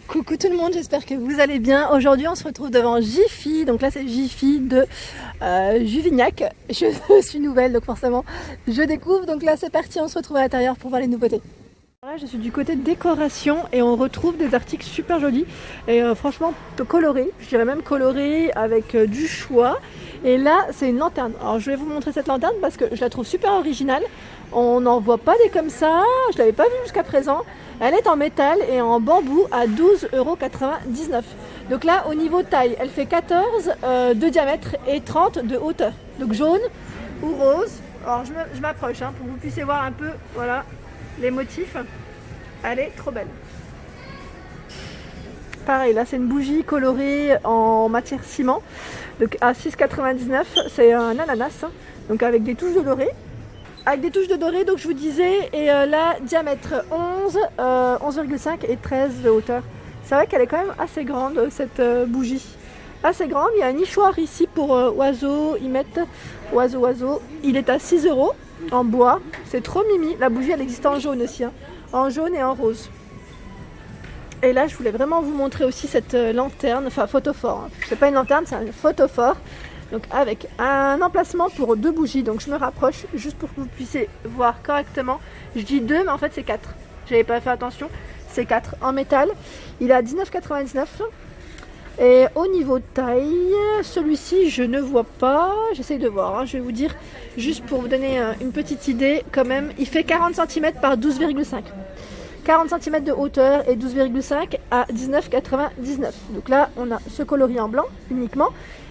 Coucou tout le monde, j'espère que vous allez bien. Aujourd'hui on se retrouve devant Jiffy, donc là c'est Jiffy de Juvignac. Je suis nouvelle donc forcément je découvre, donc là c'est parti, on se retrouve à l'intérieur pour voir les nouveautés. Là je suis du côté décoration et on retrouve des articles super jolis et franchement colorés, je dirais même colorés avec du choix. Et là c'est une lanterne, alors je vais vous montrer cette lanterne parce que je la trouve super originale. On n'en voit pas des comme ça, je ne l'avais pas vue jusqu'à présent. Elle est en métal et en bambou à 12,99 €. Donc là, au niveau taille, elle fait 14 de diamètre et 30 de hauteur. Donc jaune ou rose. Alors je m'approche pour que vous puissiez voir un peu voilà, les motifs. Elle est trop belle. Pareil, là c'est une bougie colorée en matière ciment. Donc à 6,99 €, c'est un ananas. Donc avec des touches de doré. Avec des touches de doré, donc je vous disais, et là, diamètre 11, 11,5 et 13 de hauteur. C'est vrai qu'elle est quand même assez grande, cette bougie. Assez grande, il y a un nichoir ici pour oiseaux, ils mettent oiseau. Il est à 6 € en bois, c'est trop mimi. La bougie, elle existe en jaune aussi, en jaune et en rose. Et là, je voulais vraiment vous montrer aussi cette lanterne, enfin photophore. C'est pas une lanterne, c'est un photophore. Donc avec un emplacement pour 2 bougies, donc je me rapproche juste pour que vous puissiez voir correctement. Je dis 2 mais en fait c'est 4. J'avais pas fait attention, c'est 4 en métal. Il est à 19,99 €. Et au niveau de taille, celui-ci je ne vois pas, j'essaye de voir, je vais vous dire juste pour vous donner une petite idée quand même. Il fait 40 cm par 12,5 €. 40 cm de hauteur et 12,5 à 19,99 €. Donc là on a ce coloris en blanc uniquement.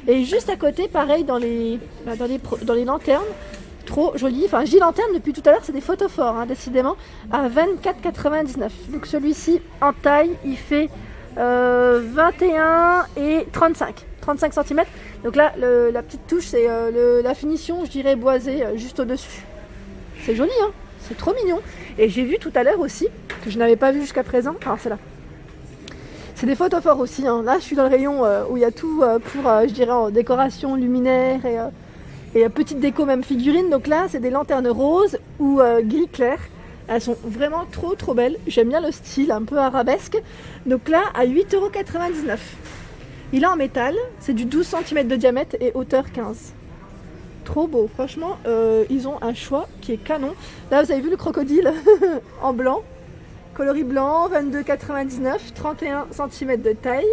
Et juste à côté, pareil, dans les lanternes, trop joli. Enfin, je dis lanterne depuis tout à l'heure, c'est des photophores, décidément, à 24,99 €. Donc celui-ci, en taille, il fait 21 et 35 cm. Donc là, la petite touche, c'est la finition, je dirais, boisée, juste au-dessus. C'est joli, c'est trop mignon. Et j'ai vu tout à l'heure aussi, que je n'avais pas vu jusqu'à présent, alors c'est là. C'est des photophores aussi, Là je suis dans le rayon où il y a tout pour, je dirais, en décoration luminaire et petite déco même figurine. Donc là c'est des lanternes roses ou gris clair. Elles sont vraiment trop belles. J'aime bien le style un peu arabesque. Donc là à 8,99 €. Il est en métal, c'est du 12 cm de diamètre et hauteur 15. Trop beau, franchement ils ont un choix qui est canon. Là vous avez vu le crocodile en blanc. Coloris blanc, 22,99 €, 31 cm de taille.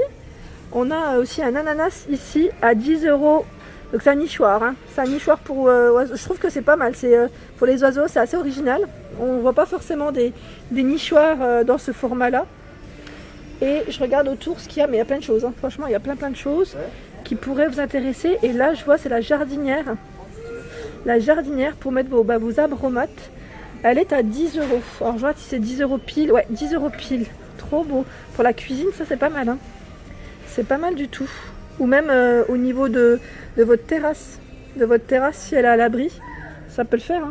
On a aussi un ananas ici à 10 €. Donc c'est un nichoir, C'est un nichoir pour oiseaux. Je trouve que c'est pas mal. C'est pour les oiseaux, c'est assez original. On voit pas forcément des nichoirs dans ce format-là. Et je regarde autour ce qu'il y a, mais il y a plein de choses. Franchement, il y a plein de choses qui pourraient vous intéresser. Et là, je vois, c'est la jardinière. La jardinière pour mettre vos aromates. Elle est à 10 €. Alors je vois si c'est 10 € pile. Ouais, 10 € pile. Trop beau. Pour la cuisine, ça c'est pas mal. C'est pas mal du tout. Ou même au niveau de votre terrasse. De votre terrasse, si elle est à l'abri, ça peut le faire.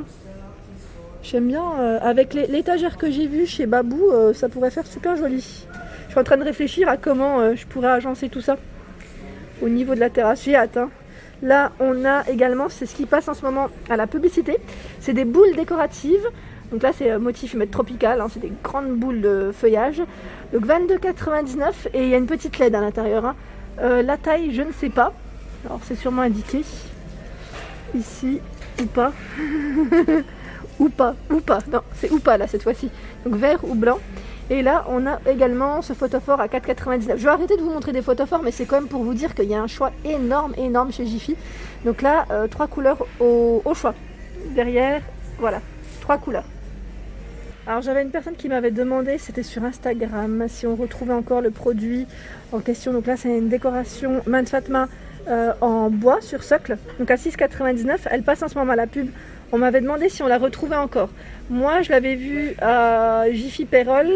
J'aime bien. Avec l'étagère que j'ai vue chez Babou, ça pourrait faire super joli. Je suis en train de réfléchir à comment je pourrais agencer tout ça. Au niveau de la terrasse, j'ai hâte. Là, on a également, c'est ce qui passe en ce moment à la publicité, c'est des boules décoratives. Donc là, c'est motif tropical, c'est des grandes boules de feuillage. Donc 22,99 € et il y a une petite LED à l'intérieur. La taille, je ne sais pas. Alors c'est sûrement indiqué ici ou pas. ou pas. Non, c'est ou pas là cette fois-ci. Donc vert ou blanc. Et là, on a également ce photophore à 4,99 €. Je vais arrêter de vous montrer des photophores, mais c'est quand même pour vous dire qu'il y a un choix énorme chez Jiffy. Donc là, 3 couleurs au choix. Derrière, voilà, 3 couleurs. Alors j'avais une personne qui m'avait demandé, c'était sur Instagram, si on retrouvait encore le produit en question. Donc là, c'est une décoration Main Fatma en bois sur socle. Donc à 6,99 €, elle passe en ce moment à la pub. On m'avait demandé si on la retrouvait encore. Moi, je l'avais vue à Jiffy Pérol,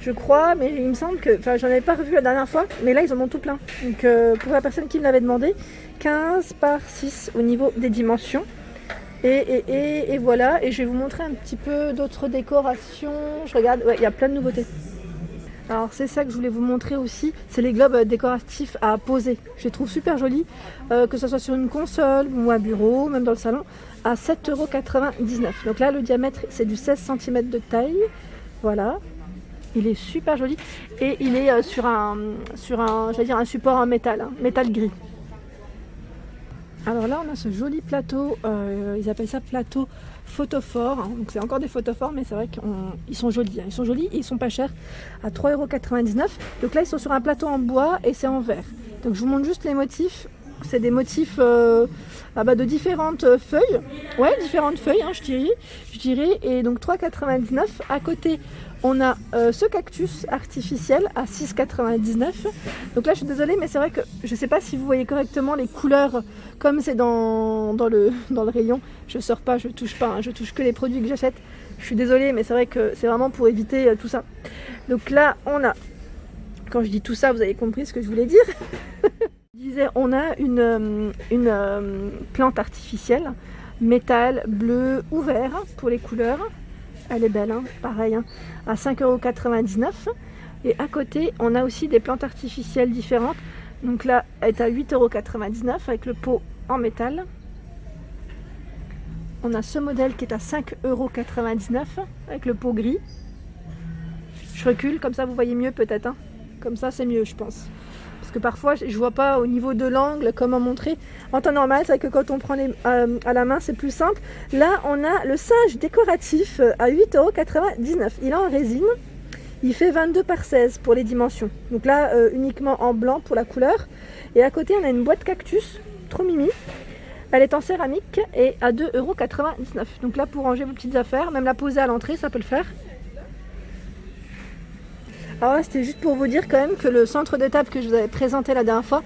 je crois, mais il me semble que... Enfin, j'en avais pas revu la dernière fois, mais là, ils en ont tout plein. Donc, pour la personne qui me l'avait demandé, 15 par 6 au niveau des dimensions. Et voilà, et je vais vous montrer un petit peu d'autres décorations. Je regarde, ouais, il y a plein de nouveautés. Alors c'est ça que je voulais vous montrer aussi, c'est les globes décoratifs à poser. Je les trouve super jolis, que ce soit sur une console ou un bureau, même dans le salon, à 7,99 €. Donc là le diamètre c'est du 16 cm de taille, voilà. Il est super joli et il est sur un j'allais dire un support en métal, hein, métal gris. Alors là, on a ce joli plateau, ils appellent ça plateau photophore, hein. Donc c'est encore des photophores, mais c'est vrai qu'ils sont jolis, hein. Ils sont jolis et ils sont pas chers, à 3,99 €. Donc là, ils sont sur un plateau en bois et c'est en verre. Donc je vous montre juste les motifs. C'est des motifs de différentes feuilles. Ouais, différentes feuilles, hein, je dirais. Et donc 3,99 €. À côté, on a ce cactus artificiel à 6,99 €. Donc là, je suis désolée, mais c'est vrai que je ne sais pas si vous voyez correctement les couleurs, comme c'est dans le rayon. Je ne sors pas, je ne touche pas, hein, je touche que les produits que j'achète. Je suis désolée, mais c'est vrai que c'est vraiment pour éviter tout ça. Donc là, on a, quand je dis tout ça, vous avez compris ce que je voulais dire. Je disais, on a une plante artificielle, métal, bleu ou vert pour les couleurs. Elle est belle, hein, pareil, hein, à 5,99 €. Et à côté, on a aussi des plantes artificielles différentes. Donc là, elle est à 8,99 € avec le pot en métal. On a ce modèle qui est à 5,99 € avec le pot gris. Je recule, comme ça vous voyez mieux peut-être, hein. Comme ça c'est mieux, je pense. Parce que parfois je vois pas au niveau de l'angle comment montrer. En temps normal, c'est vrai que quand on prend à la main, c'est plus simple. Là, on a le singe décoratif à 8,99 €. Il est en résine. Il fait 22 par 16 pour les dimensions. Donc là, uniquement en blanc pour la couleur. Et à côté, on a une boîte cactus, trop mimi. Elle est en céramique et à 2,99 €. Donc là, pour ranger vos petites affaires, même la poser à l'entrée, ça peut le faire. Alors là, c'était juste pour vous dire quand même que le centre de table que je vous avais présenté la dernière fois,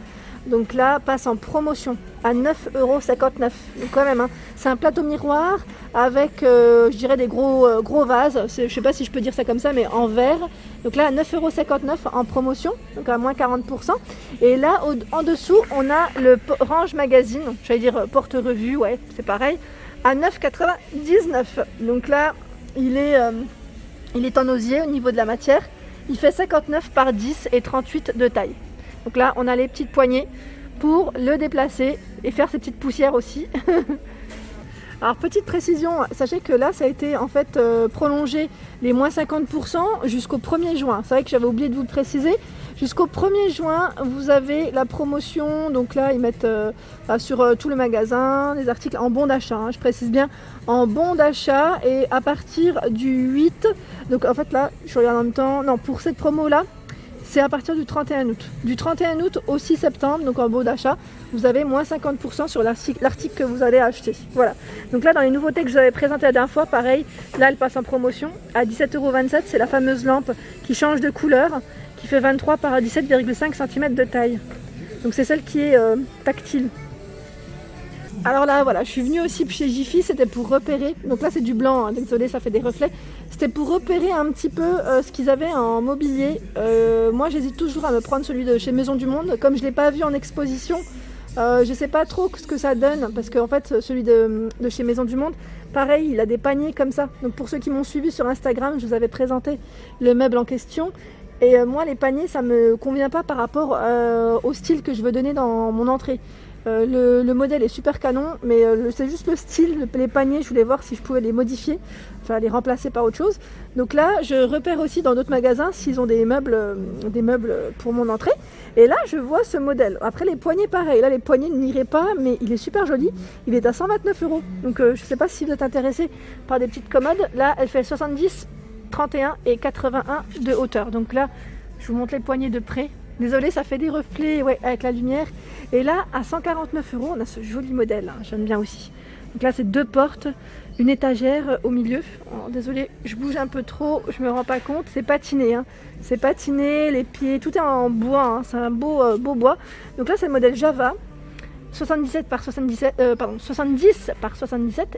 donc là, passe en promotion à 9,59 €. Donc quand même, hein, c'est un plateau miroir avec, je dirais, des gros vases. Je ne sais pas si je peux dire ça comme ça, mais en verre. Donc là, à 9,59 € en promotion, donc à moins 40%. Et là, en dessous, on a le range magazine, j'allais dire porte-revue, ouais, c'est pareil, à 9,99 €. Donc là, il est en osier au niveau de la matière. Il fait 59 par 10 et 38 de taille. Donc là, on a les petites poignées pour le déplacer et faire ses petites poussières aussi. Alors, petite précision, sachez que là, ça a été en fait prolongé les moins 50% jusqu'au 1er juin. C'est vrai que j'avais oublié de vous le préciser. Jusqu'au 1er juin, vous avez la promotion. Donc là, ils mettent sur tout le magasin des articles en bon d'achat, hein, je précise bien, en bon d'achat. Et à partir du 8, donc en fait là, je regarde en même temps, non, pour cette promo-là, c'est à partir du 31 août. Du 31 août au 6 septembre, donc en bon d'achat, vous avez moins 50% sur l'article que vous allez acheter. Voilà. Donc là, dans les nouveautés que je vous avais présentées la dernière fois, pareil, là, elle passe en promotion à 17,27 €. C'est la fameuse lampe qui change de couleur, qui fait 23 par 17,5 cm de taille. Donc c'est celle qui est tactile. Alors là, voilà, je suis venue aussi chez Jiffy, c'était pour repérer, donc là c'est du blanc, hein, désolé, ça fait des reflets. C'était pour repérer un petit peu ce qu'ils avaient en mobilier. Moi j'hésite toujours à me prendre celui de chez Maison du Monde, comme je ne l'ai pas vu en exposition. Je ne sais pas trop ce que ça donne, parce qu'en fait celui de chez Maison du Monde, pareil, il a des paniers comme ça. Donc pour ceux qui m'ont suivi sur Instagram, je vous avais présenté le meuble en question. Et moi les paniers, ça ne me convient pas par rapport au style que je veux donner dans mon entrée. Le modèle est super canon, mais c'est juste le style, les paniers, je voulais voir si je pouvais les modifier, enfin les remplacer par autre chose. Donc là, je repère aussi dans d'autres magasins s'ils ont des meubles pour mon entrée. Et là, je vois ce modèle. Après, les poignées, pareil. Là, les poignées n'iraient pas, mais il est super joli. Il est à 129 €. Donc, je ne sais pas si vous êtes intéressé par des petites commodes. Là, elle fait 70, 31 et 81 de hauteur. Donc là, je vous montre les poignées de près. Désolée, ça fait des reflets, ouais, avec la lumière. Et là, à 149 €, on a ce joli modèle, hein, j'aime bien aussi. Donc là, c'est 2 portes, une étagère au milieu. Oh, désolée, je bouge un peu trop, je me rends pas compte. C'est patiné, hein. C'est patiné, les pieds, tout est en bois, hein. C'est un beau bois. Donc là, c'est le modèle Java, 70 par 77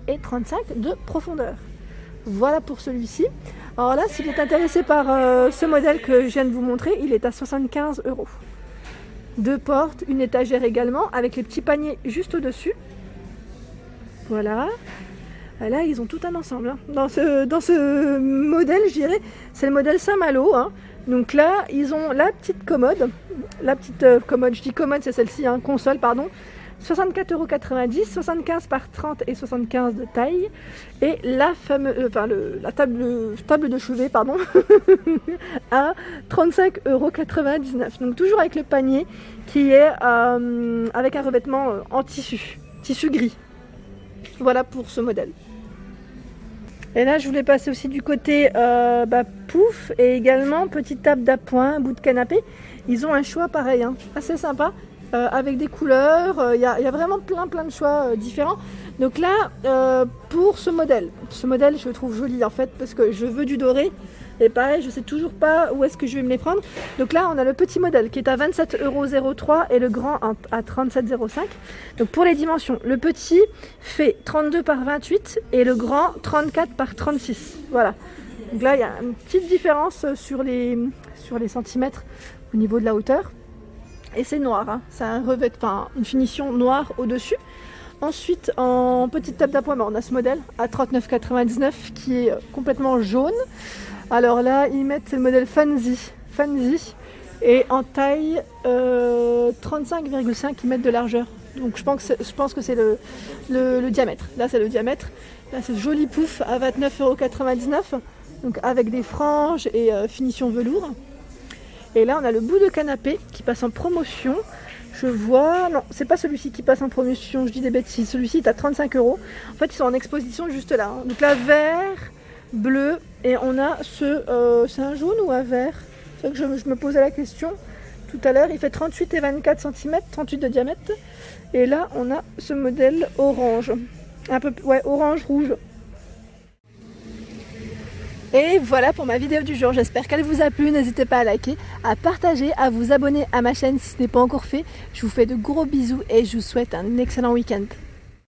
et 35 de profondeur. Voilà pour celui-ci. Alors là, si vous êtes intéressé par ce modèle que je viens de vous montrer, il est à 75 €. 2 portes, une étagère également, avec les petits paniers juste au-dessus. Voilà. Là, ils ont tout un ensemble, hein. Dans ce modèle, je dirais, c'est le modèle Saint-Malo, hein. Donc là, ils ont la petite commode. La petite commode, je dis commode, c'est celle-ci, hein, console, pardon. 64,90 €, 75 par 30 et 75 de taille. Et la fameuse, la table de chevet, pardon, à 35,99 €. Donc toujours avec le panier qui est avec un revêtement en tissu gris. Voilà pour ce modèle. Et là je voulais passer aussi du côté pouf, et également petite table d'appoint, bout de canapé. Ils ont un choix pareil, hein, assez sympa, avec des couleurs, il y a vraiment plein de choix différents. Donc là, pour ce modèle je le trouve joli en fait, parce que je veux du doré, et pareil je sais toujours pas où est-ce que je vais me les prendre. Donc là on a le petit modèle qui est à 27,03 € et le grand à 37,05 €. Donc pour les dimensions, le petit fait 32 par 28 et le grand 34 par 36. Voilà. Donc là il y a une petite différence sur les centimètres au niveau de la hauteur. Et c'est noir, hein. C'est un revêtement, une finition noire au-dessus. Ensuite, en petite table d'appoint, on a ce modèle à 39,99 € qui est complètement jaune. Alors là, ils mettent le modèle Fancy, et en taille 35,5 ils mettent de largeur. Donc je pense que c'est le diamètre. Là, c'est le diamètre. Là, c'est joli pouf à 29,99 €. Donc avec des franges et finition velours. Et là, on a le bout de canapé qui passe en promotion. Je vois... Non, c'est pas celui-ci qui passe en promotion, je dis des bêtises. Celui-ci est à 35 €. En fait, ils sont en exposition juste là, hein. Donc là, vert, bleu, et on a ce... c'est un jaune ou un vert? C'est vrai que je me posais la question tout à l'heure. Il fait 38 et 24 cm, 38 de diamètre. Et là, on a ce modèle orange. Un peu... Ouais, orange-rouge. Et voilà pour ma vidéo du jour, j'espère qu'elle vous a plu, n'hésitez pas à liker, à partager, à vous abonner à ma chaîne si ce n'est pas encore fait. Je vous fais de gros bisous et je vous souhaite un excellent week-end.